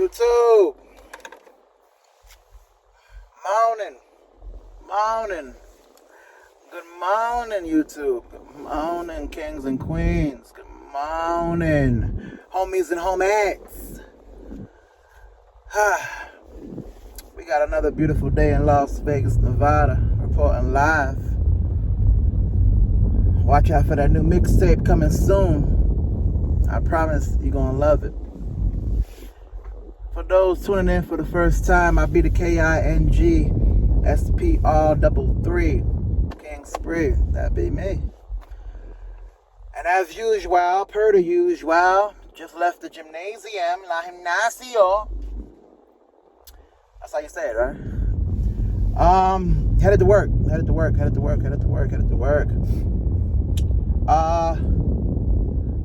YouTube. Morning. Good morning, YouTube. Good morning, kings and queens. Good morning, homies and homettes. We got another beautiful day in Las Vegas, Nevada, reporting live. Watch out for that new mixtape coming soon. I promise you're gonna love it. For those tuning in for the first time, I be the KINGSPR33 King Spree. That be me. And as usual, per the usual, just left the gymnasium, la gimnasio. That's how you say it, right? Headed to work.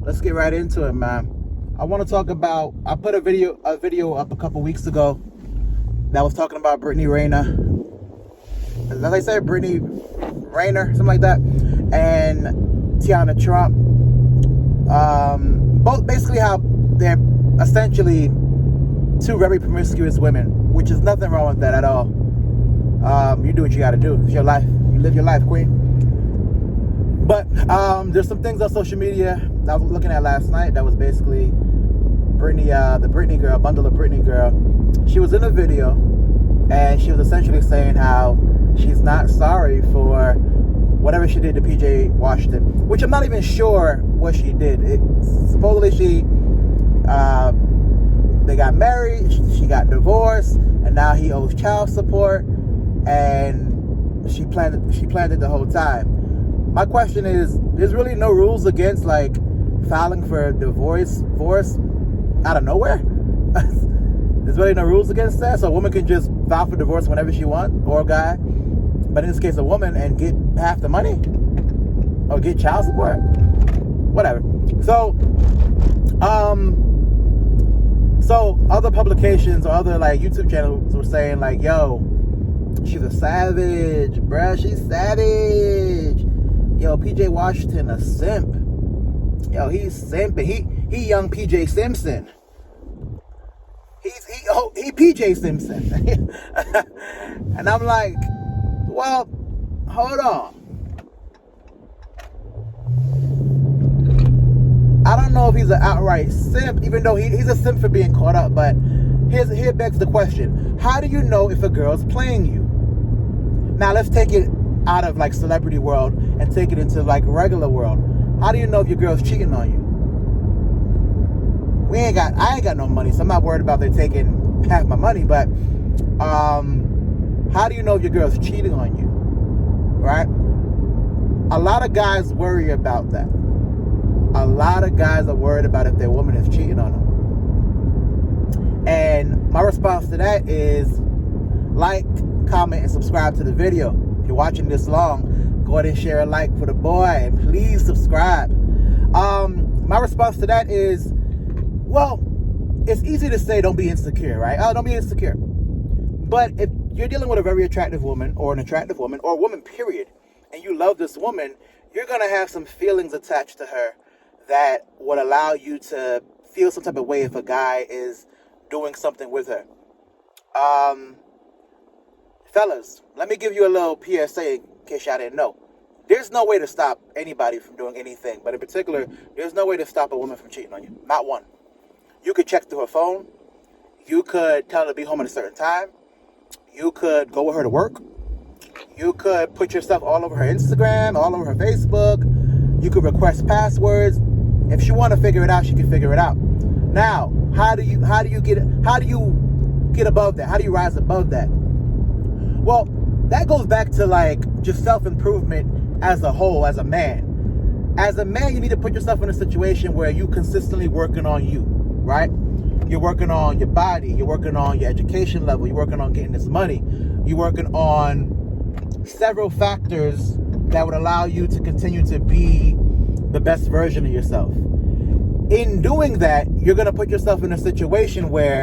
Let's get right into it, man. I want to talk about, I put a video up a couple weeks ago that was talking about Brittany Renner. As I say, Brittany Renner, something like that, and Teanna Trump. Both basically how they're essentially two very promiscuous women, which is nothing wrong with that at all. You do what you got to do. It's your life. You live your life, queen. But there's some things on social media that I was looking at last night that was basically Brittany, the Brittany girl, bundle of Brittany girl. She was in a video and she was essentially saying how she's not sorry for whatever she did to PJ Washington, which I'm not even sure what she did. Supposedly they got married, she got divorced, and now he owes child support, and she planned it the whole time. My question is, there's really no rules against like filing for divorce out of nowhere? There's really no rules against that, so a woman can just file for divorce whenever she wants, or a guy, but in this case a woman, and get half the money or get child support, whatever. So other publications or other like YouTube channels were saying like, yo, she's a savage, bruh, she's savage. Yo, PJ Washington a simp. Yo, he's simping. He young PJ Simpson. He PJ Simpson. And I'm like, well, hold on. I don't know if he's an outright simp, even though he's a simp for being caught up, but here begs the question. How do you know if a girl's playing you? Now let's take it out of like celebrity world and take it into like regular world. How do you know if your girl's cheating on you? I ain't got no money, so I'm not worried about they taking half my money, but how do you know if your girl's cheating on you? Right? A lot of guys worry about that. A lot of guys are worried about if their woman is cheating on them. And my response to that is like, comment, and subscribe to the video. If you're watching this long, go ahead and share a like for the boy, and please subscribe. My response to that is, well, it's easy to say don't be insecure, right? Oh, don't be insecure. But if you're dealing with a very attractive woman, or an attractive woman, or a woman period, and you love this woman, you're going to have some feelings attached to her that would allow you to feel some type of way if a guy is doing something with her. Fellas, let me give you a little PSA in case y'all didn't know. There's no way to stop anybody from doing anything, but in particular, there's no way to stop a woman from cheating on you. Not one. You could check through her phone. You could tell her to be home at a certain time. You could go with her to work. You could put yourself all over her Instagram, all over her Facebook. You could request passwords. If she want to figure it out, she can figure it out. Now, how do you get above that? How do you rise above that? Well, that goes back to like just self-improvement as a whole, as a man. As a man, you need to put yourself in a situation where you consistently working on you, right? You're working on your body. You're working on your education level. You're working on getting this money. You're working on several factors that would allow you to continue to be the best version of yourself. In doing that, you're going to put yourself in a situation where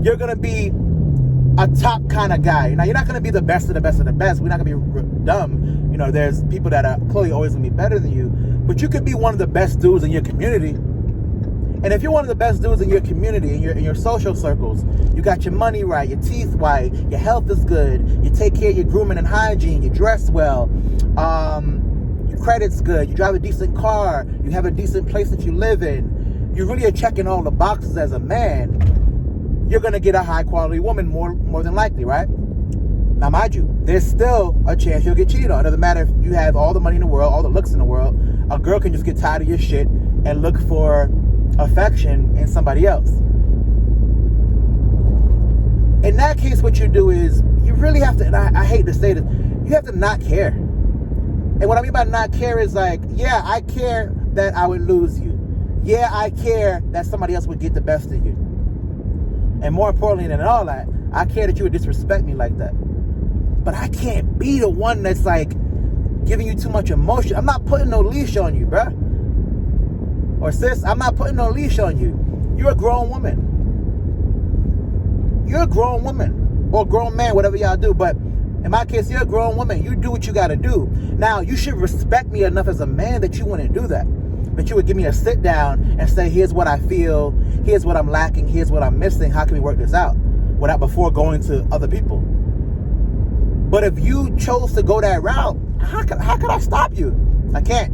you're going to be a top kind of guy. Now, you're not going to be the best of the best of the best. We're not going to be dumb. You know, there's people that are clearly always going to be better than you. But you could be one of the best dudes in your community. And if you're one of the best dudes in your community, in your social circles, you got your money right, your teeth white, your health is good, you take care of your grooming and hygiene, you dress well, your credit's good, you drive a decent car, you have a decent place that you live in, you really are checking all the boxes as a man, you're going to get a high quality woman more than likely, right? Now, mind you, there's still a chance you'll get cheated on. It doesn't matter if you have all the money in the world, all the looks in the world. A girl can just get tired of your shit and look for affection in somebody else. In that case, what you do is you really have to, and I hate to say this, you have to not care. And what I mean by not care is like, yeah, I care that I would lose you. Yeah, I care that somebody else would get the best of you. And more importantly than all that, I care that you would disrespect me like that. But I can't be the one that's like giving you too much emotion. I'm not putting no leash on you, bruh. Or sis, I'm not putting no leash on you. You're a grown woman. You're a grown woman. Or a grown man, whatever y'all do. But in my case, you're a grown woman. You do what you got to do. Now, you should respect me enough as a man that you wouldn't do that. That you would give me a sit down and say, here's what I feel. Here's what I'm lacking. Here's what I'm missing. How can we work this out? Without before going to other people. But if you chose to go that route, how could I stop you? I can't.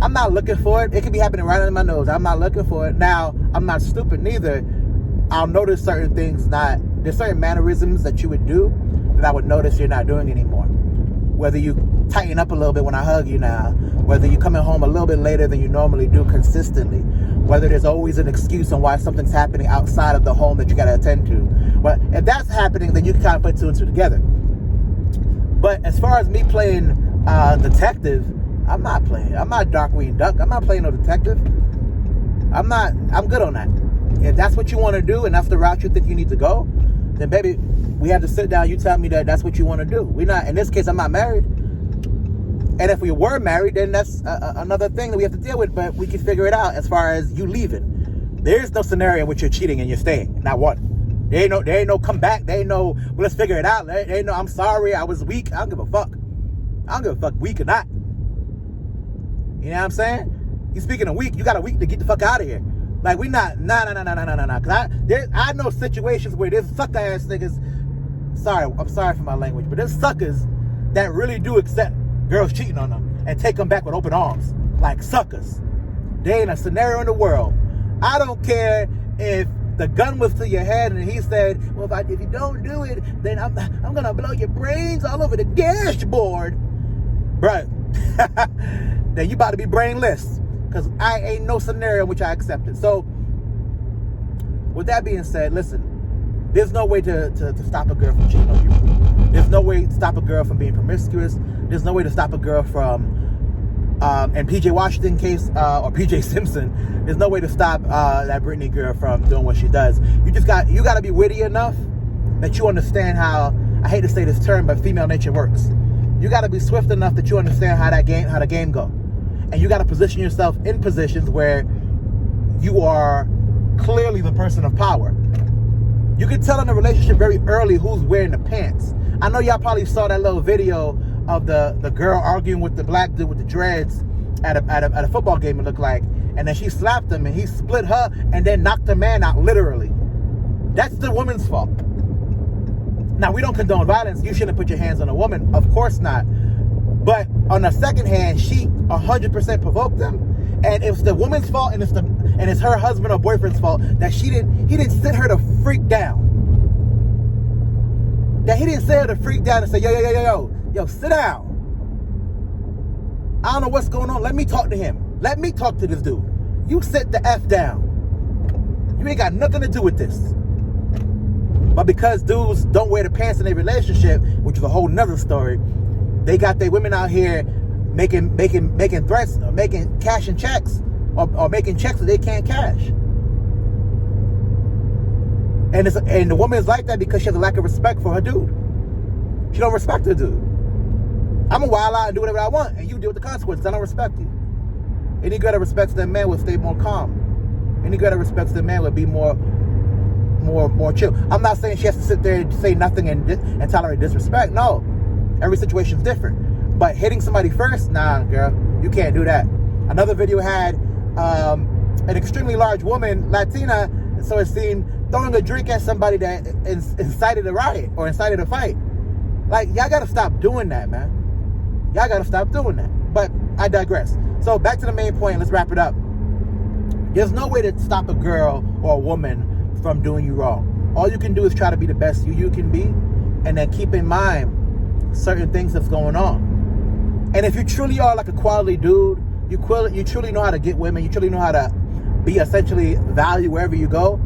I'm not looking for it. It could be happening right under my nose. I'm not looking for it. Now, I'm not stupid neither. I'll notice certain things there's certain mannerisms that you would do that I would notice you're not doing anymore. Whether you tighten up a little bit when I hug you now, whether you're coming home a little bit later than you normally do consistently, whether there's always an excuse on why something's happening outside of the home that you got to attend to. But if that's happening, then you can kind of put two and two together. But as far as me playing detective, I'm not playing. I'm not Darkwing Duck. I'm not playing no detective. I'm good on that. If that's what you want to do and that's the route you think you need to go, then baby, we have to sit down. You tell me that that's what you want to do. In this case, I'm not married. And if we were married, then that's another thing that we have to deal with, but we can figure it out as far as you leaving. There's no scenario in which you're cheating and you're staying. Not one. There ain't no come back. There ain't no, well, let's figure it out. There ain't no, I'm sorry, I was weak. I don't give a fuck. I don't give a fuck, weak or not. You know what I'm saying? You speaking of weak, you got a week to get the fuck out of here. Like, we not, nah. Cause I know situations where there's sucker ass niggas, I'm sorry for my language, but there's suckers that really do accept girls cheating on them and take them back with open arms. Like suckers. There ain't a scenario in the world. I don't care if the gun was to your head and he said, well, if you don't do it, then I'm gonna blow your brains all over the dashboard. Bruh, then you about to be brainless. Because I ain't no scenario in which I accept it. So, with that being said, listen, there's no way to stop a girl from cheating on you. There's no way to stop a girl from being promiscuous. There's no way to stop a girl from, in PJ Washington case, or PJ Simpson, there's no way to stop that Brittany girl from doing what she does. You got to be witty enough that you understand how, I hate to say this term, but female nature works. You got to be swift enough that you understand how the game go. And you got to position yourself in positions where you are clearly the person of power. You can tell in a relationship very early who's wearing the pants. I know y'all probably saw that little video of the girl arguing with the black dude with the dreads at a football game, it looked like. And then she slapped him and he split her and then knocked the man out, literally. That's the woman's fault. Now, we don't condone violence. You shouldn't put your hands on a woman. Of course not. But on the second hand, she 100% provoked them, and it's the woman's fault, and it's her husband or boyfriend's fault that he didn't sit her to freak down. That he didn't sit her to freak down and say, yo, sit down. I don't know what's going on. Let me talk to him. Let me talk to this dude. You sit the F down. You ain't got nothing to do with this. But because dudes don't wear the pants in their relationship, which is a whole nother story, they got their women out here making threats, or making cashing checks, or making checks that they can't cash. And the woman is like that because she has a lack of respect for her dude. She don't respect her dude. I'm gonna wild out and do whatever I want, and you deal with the consequences. I don't respect you. Any girl that respects their man will stay more calm. Any girl that respects their man will be more chill. I'm not saying she has to sit there and say nothing and tolerate disrespect. No. Every situation is different. But hitting somebody first, nah, girl, you can't do that. Another video had an extremely large woman, Latina, so it's seen, throwing a drink at somebody that incited a riot or incited a fight. Like, y'all gotta stop doing that, man. Y'all gotta stop doing that. But I digress. So back to the main point. Let's wrap it up. There's no way to stop a girl or a woman from doing you wrong. All you can do is try to be the best you can be, and then keep in mind certain things that's going on. And if you truly are like a quality dude, you truly know how to get women, you truly know how to be essentially value wherever you go.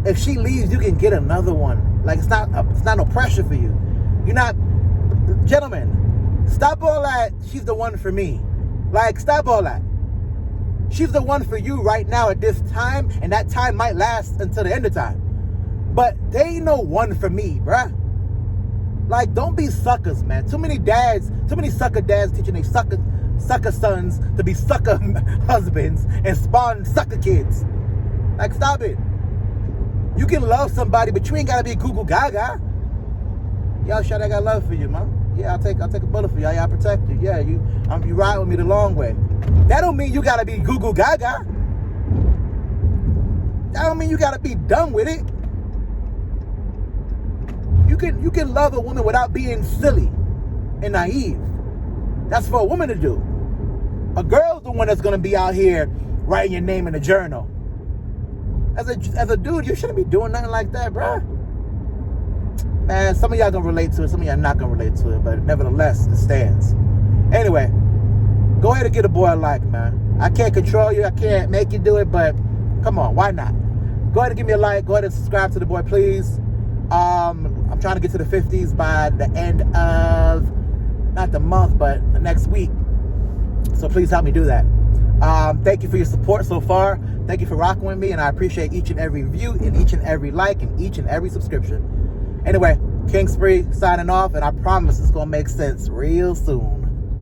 If she leaves, you can get another one. Like, it's not no pressure for you. You're not, gentlemen, stop all that, she's the one for me. Like, stop all that. She's the one for you right now at this time, and that time might last until the end of time. But they ain't no one for me, bruh. Like, don't be suckers, man. Too many sucker dads teaching their sucker sons to be sucker husbands and spawn sucker kids. Like, stop it. You can love somebody, but you ain't gotta be goo goo gaga. Y'all sure I got love for you, man. Yeah, I'll take a bullet for y'all. I'll protect you. Yeah, you ride with me the long way. That don't mean you gotta be goo goo gaga. That don't mean you gotta be done with it. You can love a woman without being silly and naive. That's for a woman to do. A girl's the one that's gonna be out here writing your name in a journal. As a dude, you shouldn't be doing nothing like that, bruh. Man, some of y'all gonna relate to it, some of y'all not gonna relate to it, but nevertheless, it stands. Anyway, go ahead and get a boy a like, man. I can't control you, I can't make you do it, but come on, why not? Go ahead and give me a like, go ahead and subscribe to the boy, please. I'm trying to get to the 50s by the end of, not the month, but the next week. So please help me do that. Thank you for your support so far. Thank you for rocking with me, and I appreciate each and every view, and each and every like, and each and every subscription. Anyway, King Spree signing off, and I promise it's going to make sense real soon.